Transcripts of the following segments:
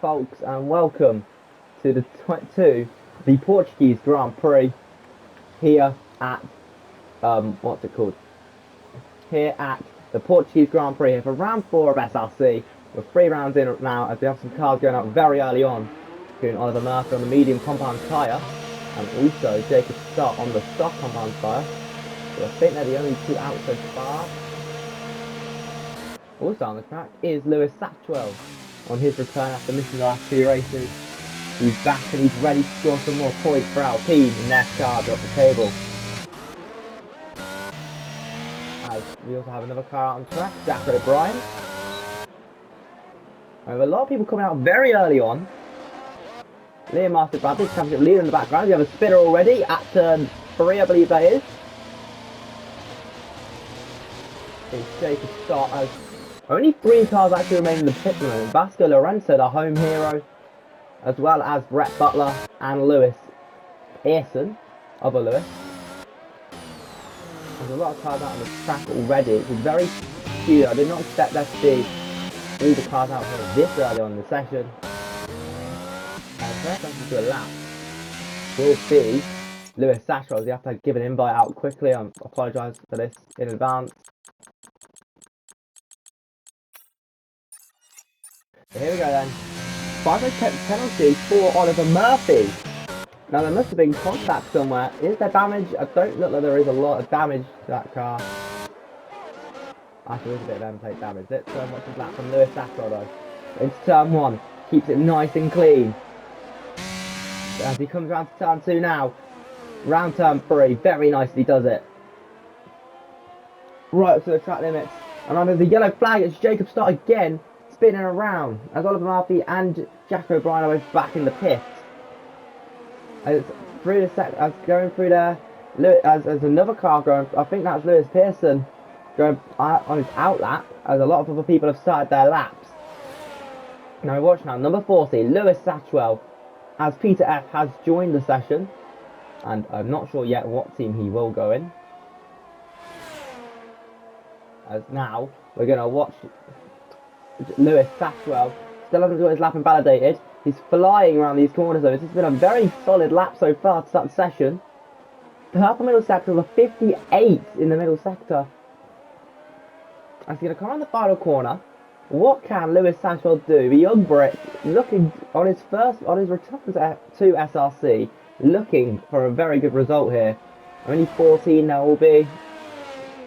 Folks, and welcome to the Portuguese Grand Prix here at what's it called? Here at the Portuguese Grand Prix here for round 4 of SRC. We're 3 rounds in now as we have some cars going out very early on, including Oliver Murphy on the medium compound tyre and also Jacob Stott on the stock compound tyre. So I think they're the only 2 out so far. Also on the track is Lewis Satchwell on his return after missing the last 2 races. He's back and he's ready to score some more points for Alpine in their car off the table. As we also have another car out on track, Jack O'Brien. We have a lot of people coming out very early on. Liam Master Bradley, championship leader in the background. We have a spinner already at turn 3, I believe that is. It's Jacob Stott as only 3 cars actually remain in the pit at the moment. Vasco Lorenzo, the home hero, as well as Brett Butler and Lewis Pearson, other Lewis. There's a lot of cars out on the track already. It's very few. I did not expect there to be all the cars out here this early on in the session. First time to do a lap will be Lewis Satchwell. You have to give an invite out quickly. I apologise for this in advance. So here we go then. 5 penalty for Oliver Murphy. Now there must have been contact somewhere. Is there damage? I don't look like there is a lot of damage to that car. Actually, there's a bit of end-plate damage. Let's go and watch this lap from Lewis Satchwell though. Into turn 1. Keeps it nice and clean. As he comes around to turn 2 now. Round turn 3. Very nicely does it. Right up to the track limits. And under the yellow flag, it's Jacob Stott again. Spinning around as Oliver Murphy and Jack O'Brien are both back in the pit. As through the as going through there, as another car going. I think that's Lewis Pearson going on his out lap, as a lot of other people have started their laps. Now watch now, number 40, Lewis Satchwell, as Peter F has joined the session, and I'm not sure yet what team he will go in. As now we're going to watch Lewis Satchwell. Still hasn't got his lap invalidated. He's flying around these corners though. This has been a very solid lap so far to start the session. The purple middle sector was a 58 in the middle sector. As he's going to come around the final corner. What can Lewis Satchwell do? The young Brit looking on his return to SRC, looking for a very good result here. Only 14 now will be.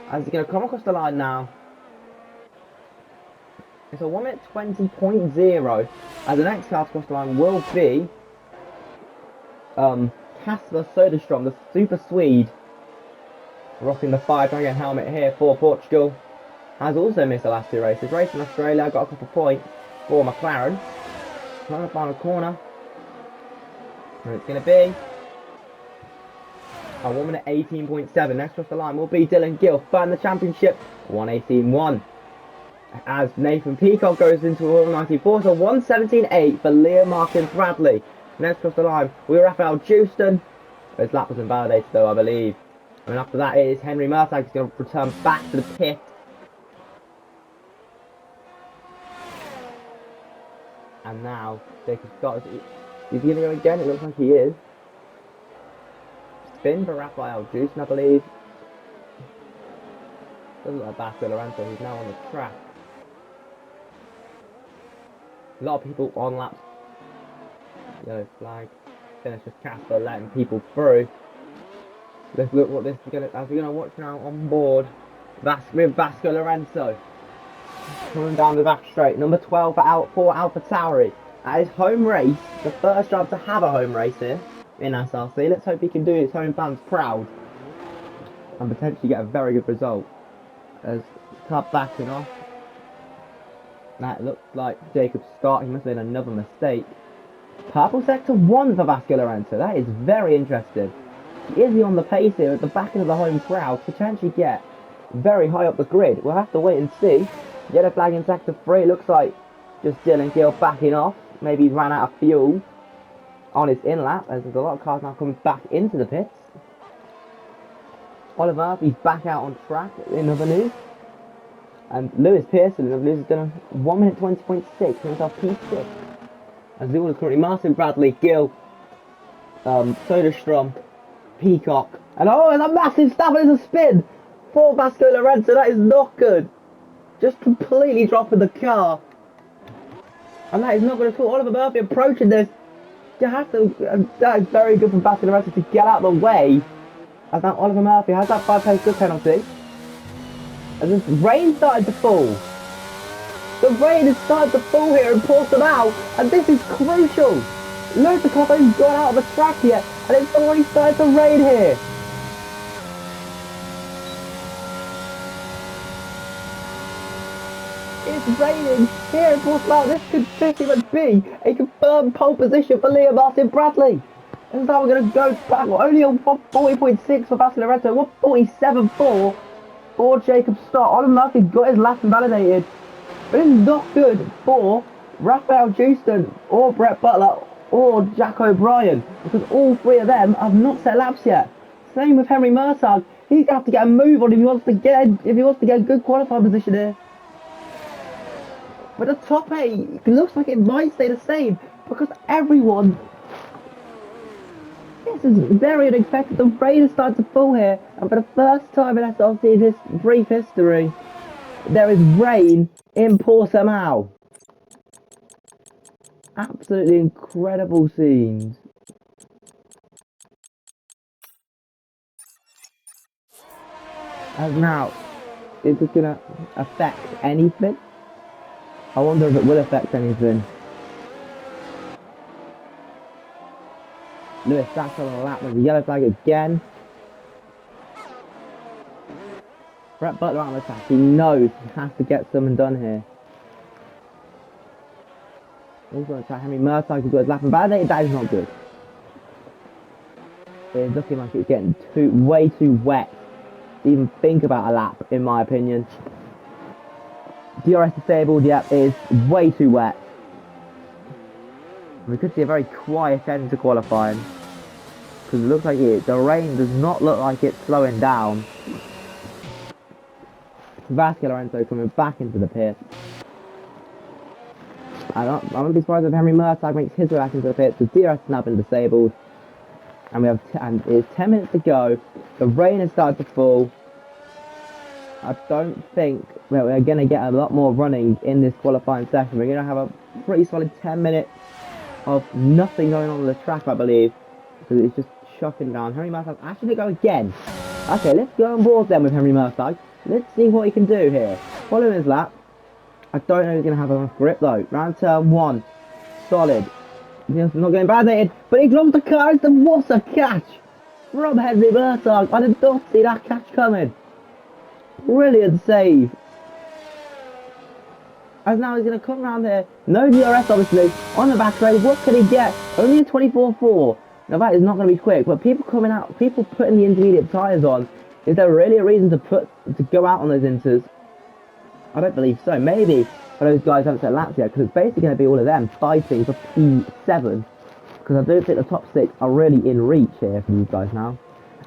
As he's going to come across the line now. It's a 1 minute 20.0, as the next car to cross the line will be Casper Soderstrom, the Super Swede, rocking the 5 dragon helmet here for Portugal. Has also missed the last 2 races. Race in Australia, got a couple of points for McLaren. On the final corner, and it's going to be a 1 minute 18.7. Next across the line will be Dylan Gill, third in the championship, 1:18.1. As Nathan Peacock goes into 1:94, so 1:17.8 for Liam Martin Bradley. Next across the line, we're Raphael Houston. His lap was invalidated though, I believe. And after that it is Henry Murtagh who's going to return back to the pit. And now, Jacob Stott, is he going to go again? It looks like he is. Spin for Raphael Houston, I believe. Doesn't look like Vasco Lorenzo, he's now on the track. A lot of people on laps. Yellow flag. Finish with Casper letting people through. Let's look what this is going to, as we're going to watch now on board. With Vasco Lorenzo. Coming down the back straight. Number 12 for Alpha Tauri. At his home race. The first driver to have a home race here in SRC. Let's hope he can do his home fans proud. And potentially get a very good result. As car backing off. That looks like Jacob Stott. He must have made another mistake. Purple sector 1 for Vasco Lorenzo. That is very interesting. Is he on the pace here at the back of the home crowd? Potentially get very high up the grid. We'll have to wait and see. Yellow flag in sector 3. Looks like just Dylan Gill backing off. Maybe he's ran out of fuel on his in-lap. As there's a lot of cars now coming back into the pits. Oliver Murphy's back out on track in other news. And Lewis Pearson in other news has done a 1 minute 20.6 for himself P6. As the order is currently Martin, Bradley, Gill, Soderstrom, Peacock, and oh, and a massive stab, and it's a spin for Vasco Lorenzo. That is not good. Just completely dropping the car. And that is not good at all. Oliver Murphy approaching this. You have to, that is very good from Vasco Lorenzo to get out of the way. As now Oliver Murphy has that 5 good penalty. As this rain started to fall. The rain has started to fall here in Portimao, and this is crucial. Look, the car hasn't got out of the track yet, and it's already started to rain here. It's raining here in Portimao. This could pretty much be a confirmed pole position for Liam Martin Bradley. This is how we're going to go back. Only on 40.6 for Vasco Lorenzo, 147.4 for Jacob Stott. Oliver Murphy got his lap invalidated. But it's not good for Raphael Houston or Brett Butler or Jack O'Brien, because all three of them have not set laps yet. Same with Henry Murtagh. He's gonna have to get a move on if he wants to get a good qualifying position here. But the top 8 looks like it might stay the same, because everyone. This is very unexpected. The rain has started to fall here, and for the first time in SRC's brief history, there is rain in Portimao. Absolutely incredible scenes. And now, is this going to affect anything? I wonder if it will affect anything. Lewis Sachs on the lap with the yellow flag again. Brett Butler on the attack. He knows he has to get something done here. He's going to attack Henry Murtagh, who's got his lap invalidated. That is not good. It's looking like it's getting way too wet to even think about a lap, in my opinion. DRS disabled, yep, it is way too wet. We could see a very quiet end to qualifying, because it looks like the rain does not look like it's slowing down. Vasco Lorenzo coming back into the pit. I wouldn't be surprised if Henry Murtagh makes his way back into the pit, because DRS has now been disabled. And it's 10 minutes to go. The rain has started to fall. I don't think that we're going to get a lot more running in this qualifying session. We're going to have a pretty solid 10 minutes of nothing going on the track, I believe, because it's just shocking down. Henry Murtagh's actually going to go again. Okay, let's go on board then with Henry Murtagh. Let's see what he can do here. Following his lap. I don't know if he's going to have enough grip though. Round turn 1. Solid. He's not getting validated, but he drops the car. What a catch from Henry Murtagh. I did not see that catch coming. Brilliant save. As now he's going to come around here. No DRS obviously. On the back straight. What can he get? Only a 24.4. Now that is not going to be quick, but people coming out, people putting the intermediate tyres on. Is there really a reason to go out on those inters? I don't believe so. Maybe those guys haven't set laps yet, because it's basically going to be all of them fighting for P7. Because I don't think the top 6 are really in reach here for these guys now.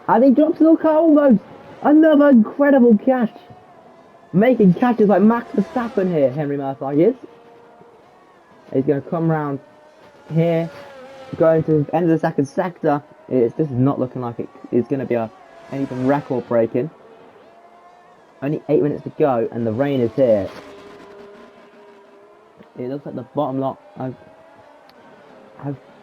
And he drops the car almost. Another incredible catch. Making catches like Max Verstappen here, Henry Murtagh is. He's going to come round here, going to the end of the second sector. This is not looking like it is going to be anything record breaking. Only 8 minutes to go, and the rain is here. It looks like the bottom lot has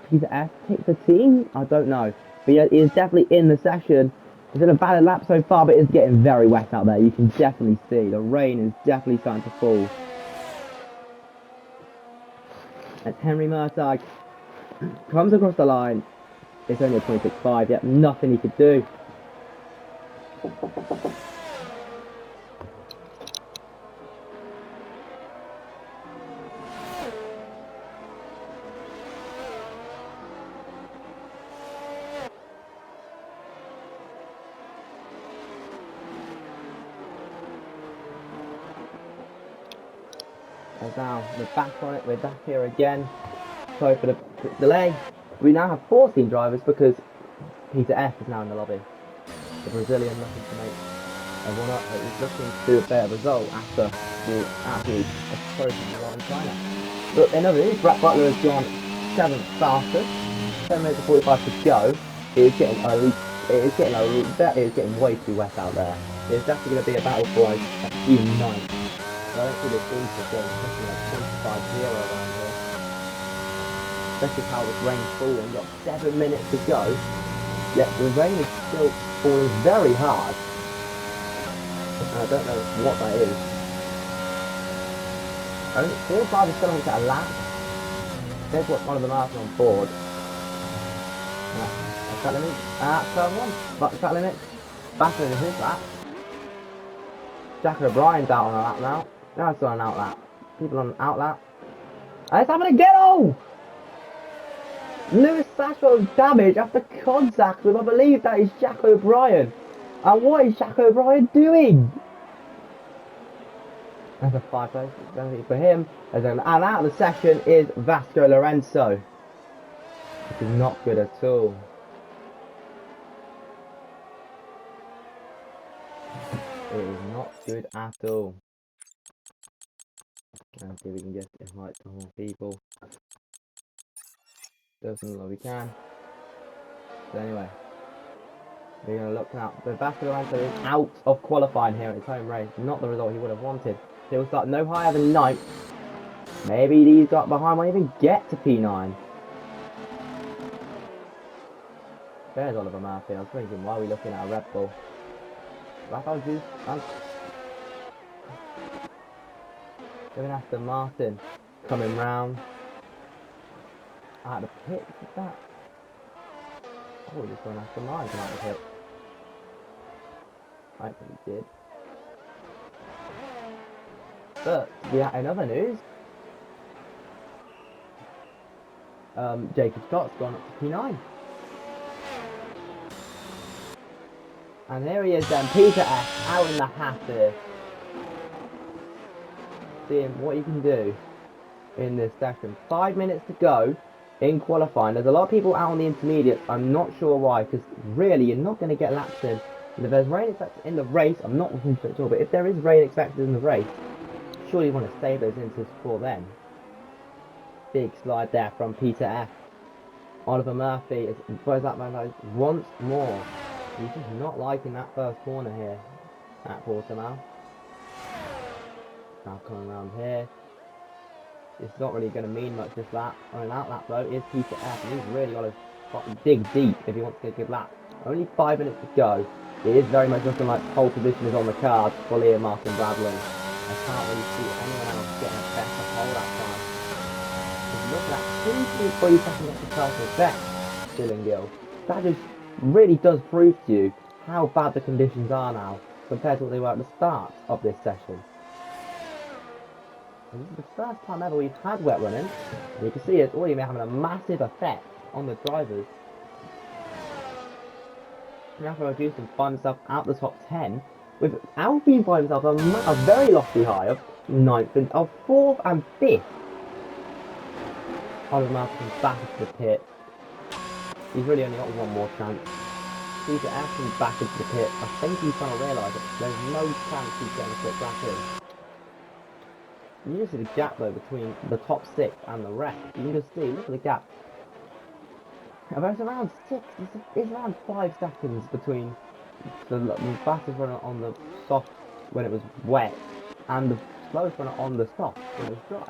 Peter F picked the team? I don't know. But yeah, he is definitely in the session. He's in a valid lap so far, but it's getting very wet out there. You can definitely see the rain is definitely starting to fall. As Henry Murtagh comes across the line, it's only a 26.5, yet nothing he could do. And now we're back on it, we're back here again. Sorry for the delay. We now have 14 drivers because Peter F is now in the lobby. The Brazilian looking to make a run-up, is looking to do a better result after the absolute atrocious run in China. But in other news, Brett Butler has gone 7th fastest. 7 minutes and 45 to go. It is getting way too wet out there. It's definitely going to be a battle for like a few ninths. So I don't see this easy going something like 25-0 around here. Especially how this rain's falling. We've got 7 minutes to go. Yet the rain is still falling very hard. And I don't know what that is. I think 4 or 5 is still on a lap. There's what one of them are on board. That limit. Turn 1. But that limit. Battling in his lap. Jack O'Brien's out on a lap now. Now it's on an out lap. People on an out lap. And it's having a get-all! Lewis Satchwell's damage after contact with, I believe that is Jack O'Brien. And what is Jack O'Brien doing? That's a 5 place for him. And out of the session is Vasco Lorenzo. Which is not good at all. It is not good at all. Let's see if we can get invite some more people. Doesn't look like we can. So anyway, we're going to look now. The Vasco Lorenzo is out of qualifying here at his home race. Not the result he would have wanted. He'll start no higher than 9th. Maybe these got behind won't even get to P9. There's Oliver Murphy. I was thinking, why are we looking at a Red Bull? Rafael Juice. Going after Martin. Coming round. Out of the pit. What's that? Oh, just going after Martin out of the pit. I think he did. But, yeah, in other news, Jacob Scott's gone up to P9. And here he is then, Peter F. out in the hat here. Seeing what you can do in this session. 5 minutes to go in qualifying. There's a lot of people out on the intermediates. I'm not sure why, because really you're not going to get laps in. And if there's rain expected in the race, I'm not 100% sure, but if there is rain expected in the race, surely you want to save those inches for then. Big slide there from Peter F. Oliver Murphy is that man once more. He's just not liking that first corner here at Portimao. Now coming around here. It's not really going to mean much this lap. On an out lap though is Peter F. And he's really got to dig deep if he wants to get a good lap. Only 5 minutes to go. It is very much looking like pole position is on the cards for Liam Martin Bradley. I can't really see anyone else getting a better pole that time. Look at that 2.3 seconds off the personal best, Dillingill. That just really does prove to you how bad the conditions are now compared to what they were at the start of this session. And this is the first time ever we've had wet running. And you can see it's already having a massive effect on the drivers. Rafael Houston finds himself out the top 10, with Alpine finding himself a very lofty high of 9th and of 4th and 5th. Oliver Martin's back into the pit. He's really only got one more chance. Peter Ashton's back into the pit. I think he's trying to realise that there's no chance he's getting a quick back in. You can see the gap though between the top 6 and the rest. You can just see, look at the gap. About it's around 6, it's around 5 seconds between the fastest runner on the soft when it was wet and the slowest runner on the soft when it was dry.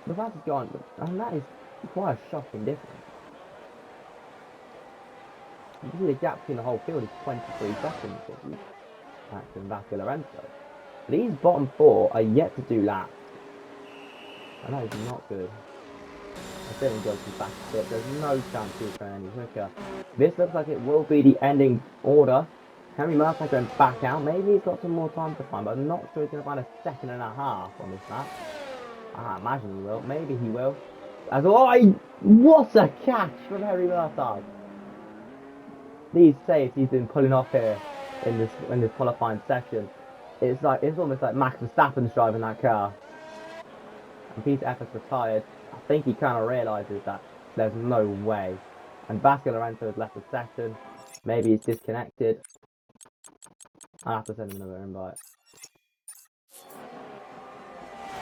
The fastest guy, and that is quite a shocking difference. You can see the gap between the whole field is 23 seconds between Max and Vasco Lorenzo. These bottom 4 are yet to do laps. And that is not good. I still enjoy some back to it. There's no chance he's going any quicker. This looks like it will be the ending order. Henry Murphy going back out. Maybe he's got some more time to find, but I'm not sure he's going to find a second and a half on this lap. I imagine he will. Maybe he will. As what a catch from Henry Murphy. These saves he's been pulling off here in this qualifying section. It's almost like Max Verstappen's driving that car. And Peter F has retired. I think he kind of realises that there's no way. And Vasco Lorenzo has left the section. Maybe he's disconnected. I'll have to send him another invite.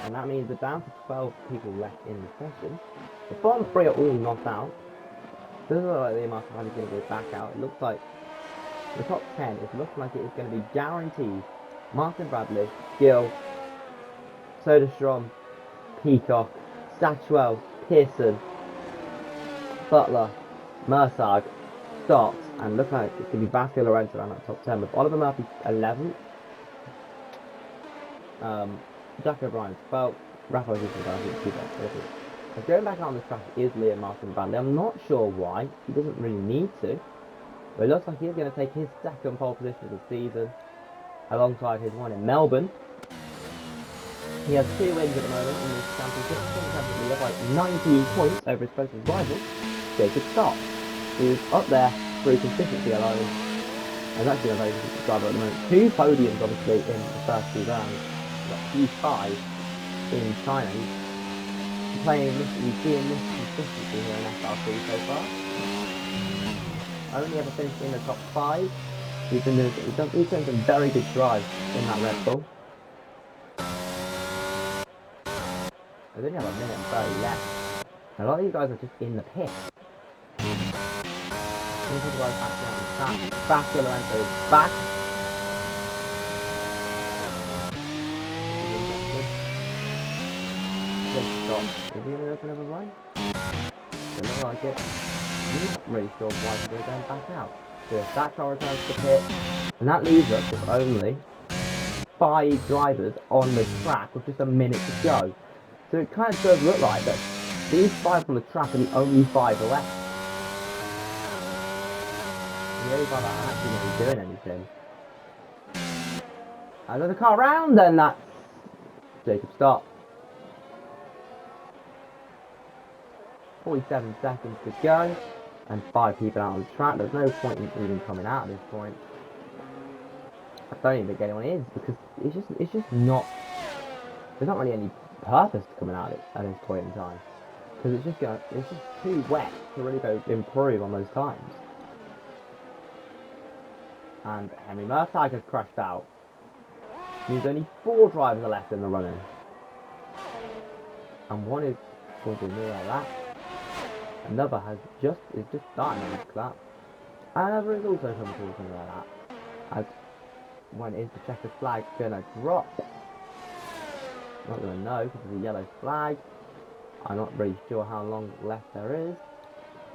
And that means we're down to 12 people left in the session. The bottom 3 are all knocked out. Doesn't look like the Liam Arthur Bradley's going to go back out. It looks like the top 10 is looking like it is going to be guaranteed. Martin Bradley, Gill, Soderstrom, Peacock, Stachwell, Pearson, Butler, Mersag, Stott, and look like it's going to be Vasquez Lorenzo around that top 10 with Oliver Murphy 11th, Jack O'Brien 12th, Rafael Guzman going back out on the track is Liam Martin Bradley. I'm not sure why, he doesn't really need to, but it looks like he's going to take his second pole position of the season alongside his one in Melbourne. He has 2 wins at the moment in this championship. He has like 19 points over his closest rival, Jacob Stott, who's up there through consistency alone. And that's actually a very good driver at the moment. 2 podiums, obviously, in the first 2 rounds. P5 in China. He's playing this, he's seeing this consistency here in SRC so far. Only ever finished in the top 5. He's doing some very good drives in that Red Bull. I only have a minute and 30 left. A lot of you guys are just in the pit. These guys actually on the track. Vasquez Lorenzo is back. Is he going to open up a run? Doesn't look like it. I'm not really sure why they're going back out. So that car returns to the pit. And that leaves us with only 5 drivers on the track with just a minute to go. So it kind of does look like that these 5 on the track are the only 5 left. The only 5 that are actually going to be doing anything. Another car round, and that's Jacob Stott. 47 seconds to go, and 5 people out on the track. There's no point in even coming out at this point. I don't even think anyone is, because it's just not. There's not really any purpose to coming out at this point in time, because it's just too wet to really go improve on those times. And Henry Mersag has crashed out. Means only 4 drivers are left in the running, and one is causing near like that. Another is just starting on his lap. Another is also coming towards something like that. As when is the checkered flag gonna drop? Not gonna know because of the yellow flag. I'm not really sure how long left there is.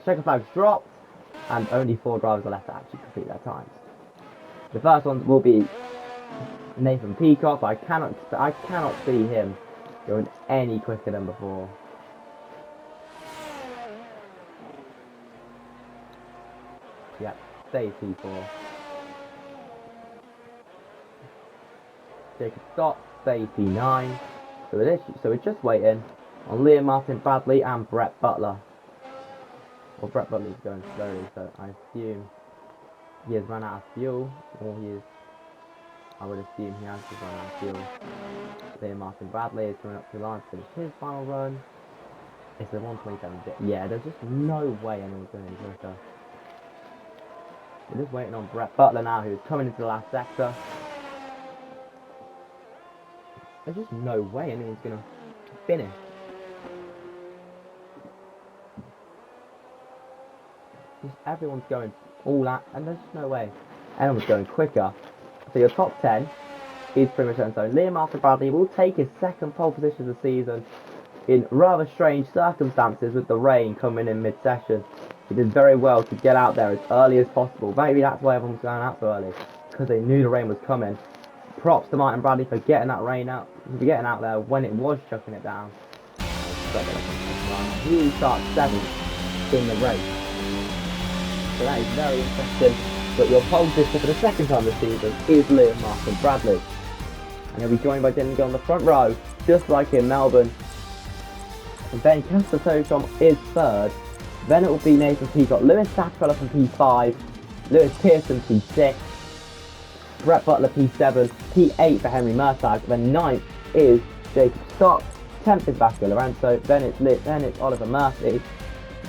Checkered flag's dropped, and only 4 drivers are left to actually complete their times. The first one will be Nathan Peacock. I cannot see him going any quicker than before. Yep, stay P4. Jacob Stott, stay P9. So we're just waiting on Liam Martin Bradley and Brett Butler. Well, Brett Butler's going slowly, so I assume he has run out of fuel, or I would assume he has just run out of fuel. Liam Martin Bradley is coming up to the line to finish his final run. It's a 1:27. Yeah, there's just no way anyone's going any quicker. We're just waiting on Brett Butler now, who's coming into the last sector. There's just no way anyone's going to finish. Just everyone's going all out, and there's just no way anyone's going quicker. So your top 10 is pretty much done. So Liam Martin Bradley will take his second pole position of the season in rather strange circumstances with the rain coming in mid-session. He did very well to get out there as early as possible. Maybe that's why everyone's going out so early, because they knew the rain was coming. Props to Martin Bradley for getting that rain out, there when it was chucking it down. He starts 7th in the race. So that is very interesting. But your pole position for the second time this season is Liam Martin Bradley. And he'll be joined by Dylan Gill on the front row, just like in Melbourne. And then Casper Soderstrom is 3rd. Then it will be Nathan Peacock, Lewis Stachwell from P5, Lewis Pearson P6, Brett Butler P7, P8 for Henry Mersag. Then 9th is Jacob Stott, 10th is Vasquez Lorenzo, then it's Oliver Murphy,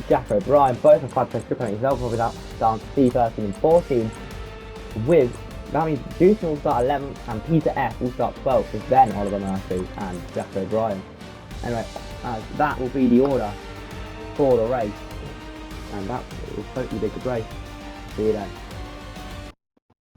Jack O'Brien. Both have had pressure on himself, probably down to P13 and 14. That means Dewson will start 11th and Peter F will start 12th, with then Oliver Murphy and Jack O'Brien. Anyway, that will be the order before the race, and that was totally big race. See you then.